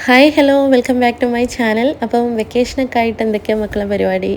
Hi hello welcome back to my channel. അപ്പം വെക്കേഷനൊക്കെ ആയിട്ട് എന്തൊക്കെയാണ് മക്കളെ പരിപാടി?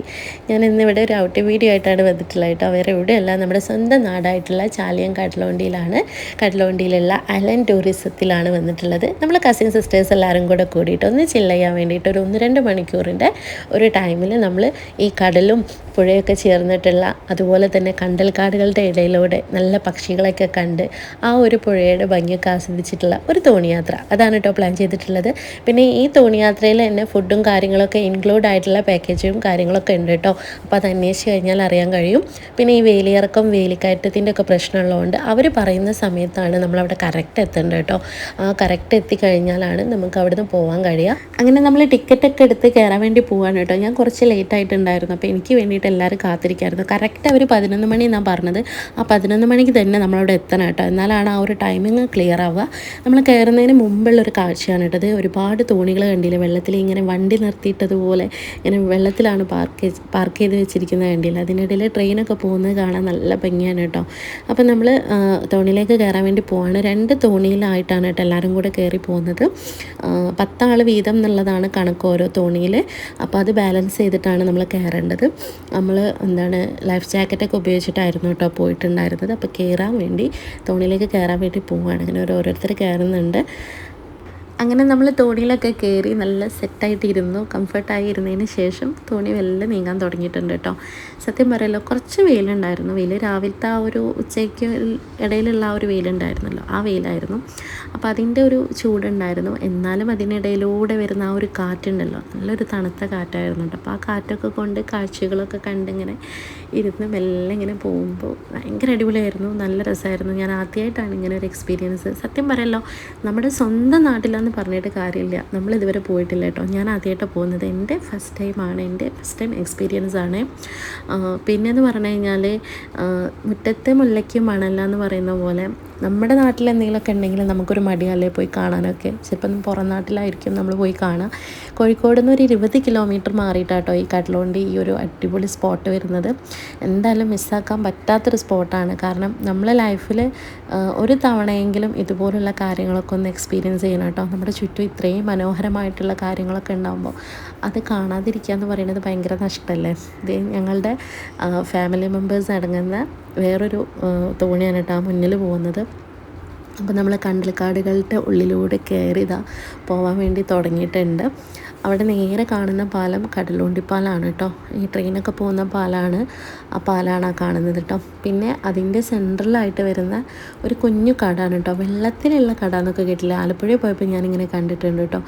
ഞാൻ ഇന്നിവിടെ ഒരു ഔട്ട് വീഡിയോ ആയിട്ടാണ് വന്നിട്ടുള്ളത് കേട്ടോ. വേറെ എവിടെയല്ല, നമ്മുടെ സ്വന്തം നാടായിട്ടുള്ള ചാലിയം കടലുവണ്ടിയിലാണ്. കടലുവണ്ടിയിലുള്ള ഐലൻഡ് ടൂറിസത്തിലാണ് വന്നിട്ടുള്ളത്. നമ്മൾ കസിൻ സിസ്റ്റേഴ്സ് എല്ലാവരും കൂടെ കൂടിയിട്ട് ഒന്ന് ചില്ല് ചെയ്യാൻ വേണ്ടിയിട്ട് ഒരു 1-2 മണിക്കൂറിൻ്റെ ഒരു ടൈമിൽ നമ്മൾ ഈ കടലും പുഴയൊക്കെ ചേർന്നിട്ടുള്ള, അതുപോലെ തന്നെ കണ്ടൽക്കാടുകളുടെ ഇടയിലൂടെ നല്ല പക്ഷികളൊക്കെ കണ്ട് ആ ഒരു പുഴയുടെ ഭംഗിയൊക്കെ ആസ്വദിച്ചിട്ടുള്ള ഒരു തോണിയാത്ര, അതാണ് കേട്ടോ പ്ലാൻ ചെയ്തിട്ടുള്ളത്. പിന്നെ ഈ തോണിയാത്രയിൽ തന്നെ ഫുഡും കാര്യങ്ങളൊക്കെ ഇൻക്ലൂഡ് ആയിട്ടുള്ള പാക്കേജും കാര്യങ്ങളൊക്കെ ഉണ്ട് കേട്ടോ. അപ്പോൾ അത് അന്വേഷിച്ച് കഴിഞ്ഞാൽ അറിയാൻ കഴിയും. പിന്നെ ഈ വേലിയിറക്കം വേലിക്കയറ്റത്തിൻ്റെ ഒക്കെ പ്രശ്നമുള്ളതുകൊണ്ട് അവർ പറയുന്ന സമയത്താണ് നമ്മളവിടെ കറക്റ്റ് എത്തേണ്ടത് കേട്ടോ. ആ കറക്റ്റ് എത്തിക്കഴിഞ്ഞാലാണ് നമുക്ക് അവിടുന്ന് പോകാൻ കഴിയുക. അങ്ങനെ നമ്മൾ ടിക്കറ്റൊക്കെ എടുത്ത് കയറാൻ വേണ്ടി പോവാണ് കേട്ടോ. ഞാൻ കുറച്ച് ലേറ്റ് ആയിട്ടുണ്ടായിരുന്നു, അപ്പോൾ എനിക്ക് വേണ്ടിയിട്ട് എല്ലാവരും കാത്തിരിക്കായിരുന്നു. കറക്റ്റ് അവർ 11 മണി എന്നാണ് പറഞ്ഞത്. ആ 11 മണിക്ക് തന്നെ നമ്മളവിടെ എത്തണം കേട്ടോ, എന്നാലാണ് ആ ഒരു ടൈമിങ് ക്ലിയർ ആവുക. നമ്മൾ കയറുന്നതിന് മുമ്പുള്ളൊരു കാഴ്ചയാണ് കേട്ടത്. ഒരുപാട് തോണികൾ കണ്ടില്ല, വെള്ളത്തിൽ ഇങ്ങനെ വണ്ടി നിർത്തിയിട്ടതുപോലെ ഇങ്ങനെ വെള്ളത്തിലാണ് പാർക്ക് ചെയ്ത് വെച്ചിരിക്കുന്നത് കണ്ടില്ല. അതിനിടയിൽ ട്രെയിനൊക്കെ പോകുന്നത് കാണാൻ നല്ല ഭംഗിയാണ് കേട്ടോ. അപ്പം നമ്മൾ തോണിയിലേക്ക് കയറാൻ വേണ്ടി പോവാണ്. 2 തോണിയിലായിട്ടാണ് കേട്ടോ എല്ലാവരും കൂടെ കയറി പോകുന്നത്. 10 ആൾ വീതം എന്നുള്ളതാണ് കണക്ക് ഓരോ തോണിയിൽ. അപ്പോൾ അത് ബാലൻസ് ചെയ്തിട്ടാണ് നമ്മൾ കയറേണ്ടത്. നമ്മൾ ലൈഫ് ജാക്കറ്റൊക്കെ ഉപയോഗിച്ചിട്ടായിരുന്നു കേട്ടോ പോയിട്ടുണ്ടായിരുന്നത്. അപ്പോൾ കയറാൻ വേണ്ടി തോണിയിലേക്ക് കയറാൻ വേണ്ടി പോവുകയാണ്. അങ്ങനെ ഓരോരുത്തർ കയറുന്നുണ്ട്. അങ്ങനെ നമ്മൾ തോണിയിലൊക്കെ കയറി നല്ല സെറ്റായിട്ട് ഇരുന്നു. കംഫർട്ടായി ഇരുന്നതിന് ശേഷം തോണി വെല്ലെ നീങ്ങാൻ തുടങ്ങിയിട്ടുണ്ട് കേട്ടോ. സത്യം പറയല്ലോ, കുറച്ച് വെയിലുണ്ടായിരുന്നു. വെയിൽ രാവിലത്തെ ആ ഒരു ഉച്ചയ്ക്ക് ഇടയിലുള്ള ആ ഒരു വെയിലുണ്ടായിരുന്നല്ലോ, ആ വെയിലായിരുന്നു. അപ്പോൾ അതിൻ്റെ ഒരു ചൂടുണ്ടായിരുന്നു. എന്നാലും അതിനിടയിലൂടെ വരുന്ന ആ ഒരു കാറ്റുണ്ടല്ലോ, നല്ലൊരു തണുത്ത കാറ്റായിരുന്നു കേട്ടോ. അപ്പോൾ ആ കാറ്റൊക്കെ കൊണ്ട് കാഴ്ചകളൊക്കെ കണ്ടിങ്ങനെ ഇരുന്ന് മെല്ലെ ഇങ്ങനെ പോകുമ്പോൾ ഭയങ്കര അടിപൊളിയായിരുന്നു, നല്ല രസമായിരുന്നു. ഞാൻ ആദ്യമായിട്ടാണ് ഇങ്ങനെ ഒരു എക്സ്പീരിയൻസ്. സത്യം പറയല്ലോ, നമ്മുടെ സ്വന്തം നാട്ടിലെന്ന് പറഞ്ഞിട്ട് കാര്യമില്ല, നമ്മളിതുവരെ പോയിട്ടില്ല കേട്ടോ. ഞാൻ ആദ്യമായിട്ടാണ് പോകുന്നത്. എൻ്റെ ഫസ്റ്റ് ടൈം എക്സ്പീരിയൻസ് ആണ്. പിന്നെയെന്ന് പറഞ്ഞു കഴിഞ്ഞാൽ മുറ്റത്തെ മുല്ലയ്ക്ക് മണല്ല എന്ന് പറയുന്ന പോലെ നമ്മുടെ നാട്ടിൽ എന്തെങ്കിലുമൊക്കെ ഉണ്ടെങ്കിൽ നമുക്കൊരു മടിയല്ലേ പോയി കാണാനൊക്കെ. ചിലപ്പം പുറം നാട്ടിലായിരിക്കും നമ്മൾ പോയി കാണുക. കോഴിക്കോട് നിന്ന് ഒരു 20 കിലോമീറ്റർ മാറിയിട്ടാട്ടോ ഈ കടലുവണ്ടി ഈ ഒരു അടിപൊളി സ്പോട്ട് വരുന്നത്. എന്തായാലും മിസ്സാക്കാൻ പറ്റാത്തൊരു സ്പോട്ടാണ്. കാരണം നമ്മളെ ലൈഫിൽ ഒരു തവണയെങ്കിലും ഇതുപോലുള്ള കാര്യങ്ങളൊക്കെ ഒന്ന് എക്സ്പീരിയൻസ് ചെയ്യണം കേട്ടോ. നമ്മുടെ ചുറ്റും ഇത്രയും മനോഹരമായിട്ടുള്ള കാര്യങ്ങളൊക്കെ ഉണ്ടാകുമ്പോൾ അത് കാണാതിരിക്കുക എന്ന് പറയുന്നത് ഭയങ്കര നഷ്ടമല്ലേ. ഇത് ഞങ്ങളുടെ ഫാമിലി മെമ്പേഴ്സ് അടങ്ങുന്ന വേറൊരു തോണിയാണ് കേട്ടോ മുന്നിൽ പോകുന്നത്. അപ്പോൾ നമ്മൾ കണ്ടൽക്കാടുകളുടെ ഉള്ളിലൂടെ കയറി പോകാൻ വേണ്ടി തുടങ്ങിയിട്ടുണ്ട്. അവിടെ നേരെ കാണുന്ന പാലം കടലുവണ്ടി പാലമാണ് കേട്ടോ. ഈ ട്രെയിനൊക്കെ പോകുന്ന പാലമാണ്. ആ പാലമാണ് ആ കാണുന്നത് കേട്ടോ. പിന്നെ അതിൻ്റെ സെൻട്രലായിട്ട് വരുന്ന ഒരു കുഞ്ഞു കടയാണ് കേട്ടോ. വെള്ളത്തിലുള്ള കട എന്നൊക്കെ കേട്ടില്ല, ആലപ്പുഴയിൽ പോയപ്പോൾ ഞാനിങ്ങനെ കണ്ടിട്ടുണ്ട് കേട്ടോ.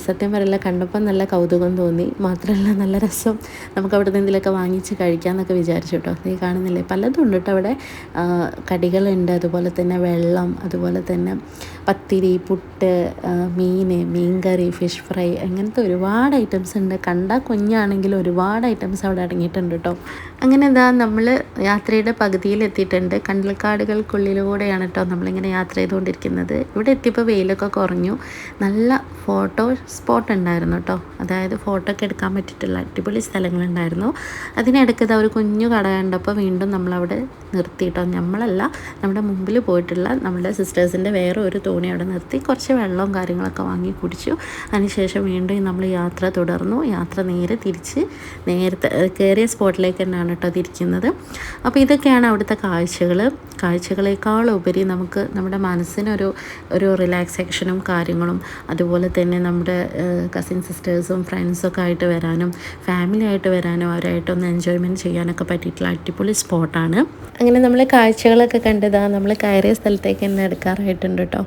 സത്യം പറയില്ല, കണ്ടപ്പോൾ നല്ല കൗതുകം തോന്നി. മാത്രമല്ല നല്ല രസം, നമുക്ക് അവിടെ നിന്ന് എന്തെങ്കിലുമൊക്കെ വാങ്ങിച്ച് കഴിക്കാമെന്നൊക്കെ വിചാരിച്ചു കേട്ടോ. നീ കാണുന്നില്ലേ, പലതും ഉണ്ട് കേട്ടോ അവിടെ. കടികളുണ്ട്, അതുപോലെ തന്നെ വെള്ളം, അതുപോലെ തന്നെ പത്തിരി, പുട്ട്, മീൻകറി, ഫിഷ് ഫ്രൈ, അങ്ങനത്തെ ഒരുപാട് ഐറ്റംസ് ഉണ്ട്. കണ്ടാൽ കുഞ്ഞാണെങ്കിലും ഒരുപാട് ഐറ്റംസ് അവിടെ അടങ്ങിയിട്ടുണ്ട് കേട്ടോ. അങ്ങനെ നമ്മൾ യാത്രയുടെ പകുതിയിൽ എത്തിയിട്ടുണ്ട്. കണ്ടൽക്കാടുകൾക്കുള്ളിലൂടെയാണ് കേട്ടോ നമ്മളിങ്ങനെ യാത്ര ചെയ്തുകൊണ്ടിരിക്കുന്നത്. ഇവിടെ എത്തിയപ്പോൾ വെയിലൊക്കെ കുറഞ്ഞു. നല്ല ഫോട്ടോ സ്പോട്ട് ഉണ്ടായിരുന്നു കേട്ടോ. അതായത് ഫോട്ടോ ഒക്കെ എടുക്കാൻ പറ്റിയിട്ടുള്ള അടിപൊളി സ്ഥലങ്ങളുണ്ടായിരുന്നു. അതിനിടയ്ക്ക് ഒരു കുഞ്ഞു കട കണ്ടപ്പോൾ വീണ്ടും നമ്മളവിടെ നിർത്തി കേട്ടോ. നമ്മളല്ല, നമ്മുടെ മുമ്പിൽ പോയിട്ടുള്ള നമ്മുടെ സിസ്റ്റേഴ്സിൻ്റെ വേറെ ഒരു തോണി അവിടെ നിർത്തി കുറച്ച് വെള്ളവും കാര്യങ്ങളൊക്കെ വാങ്ങി കുടിച്ചു. അതിനുശേഷം വീണ്ടും നമ്മൾ യാത്ര തുടർന്നു. യാത്ര നേരത്തെ കയറിയ സ്പോട്ടിലേക്ക് തന്നെയാണ് കേട്ടോ തിരിക്കുന്നത്. അപ്പോൾ ഇതൊക്കെയാണ് അവിടുത്തെ കാഴ്ചകളേക്കാളുപരി നമുക്ക് നമ്മുടെ മനസ്സിനൊരു റിലാക്സേഷനും കാര്യങ്ങളും, അതുപോലെ തന്നെ നമ്മുടെ കസിൻ സിസ്റ്റേഴ്സും ഫ്രണ്ട്സൊക്കെ ആയിട്ട് വരാനും ഫാമിലി ആയിട്ട് വരാനും അവരായിട്ടൊന്ന് എൻജോയ്മെൻറ്റ് ചെയ്യാനൊക്കെ പറ്റിയിട്ടുള്ള അടിപൊളി സ്പോട്ടാണ്. അങ്ങനെ നമ്മൾ കാഴ്ചകളൊക്കെ കണ്ടതാണ് നമ്മൾ കയറിയ സ്ഥലത്തേക്ക് തന്നെ എടുക്കാറായിട്ടുണ്ട് കേട്ടോ.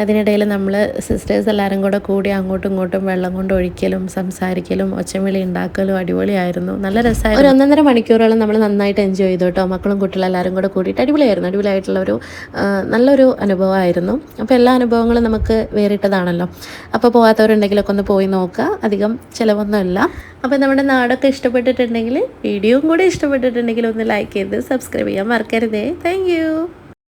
അതിനിടയിൽ നമ്മൾ സിസ്റ്റേഴ്സ് എല്ലാവരും കൂടി അങ്ങോട്ടും ഇങ്ങോട്ടും വെള്ളം കൊണ്ട് ഒഴിക്കലും സംസാരിക്കലും ഒച്ചവിളി ഉണ്ടാക്കലും അടിപൊളിയായിരുന്നു, നല്ല രസമായിരുന്നു. ഒരു 1.5 മണിക്കൂറോളം നമ്മൾ നന്നായിട്ട് എൻജോയ് ചെയ്തു കേട്ടോ. മക്കളും കുട്ടികളും എല്ലാവരും കൂടിയിട്ട് അടിപൊളിയായിട്ടുള്ളൊരു നല്ലൊരു അനുഭവമായിരുന്നു. അപ്പോൾ എല്ലാ അനുഭവങ്ങളും നമുക്ക് വേറിട്ടതാണല്ലോ. അപ്പോൾ പോകാത്തവരുണ്ടെങ്കിലൊക്കെ ഒന്ന് പോയി നോക്കുക, അധികം ചിലവൊന്നുമില്ല. അപ്പോൾ നമ്മുടെ നാടൊക്കെ ഇഷ്ടപ്പെട്ടിട്ടുണ്ടെങ്കിൽ, വീഡിയോയും കൂടി ഇഷ്ടപ്പെട്ടിട്ടുണ്ടെങ്കിൽ ഒന്ന് ലൈക്ക് ചെയ്ത് സബ്സ്ക്രൈബ് ചെയ്യാൻ മറക്കരുതേ. Thank you.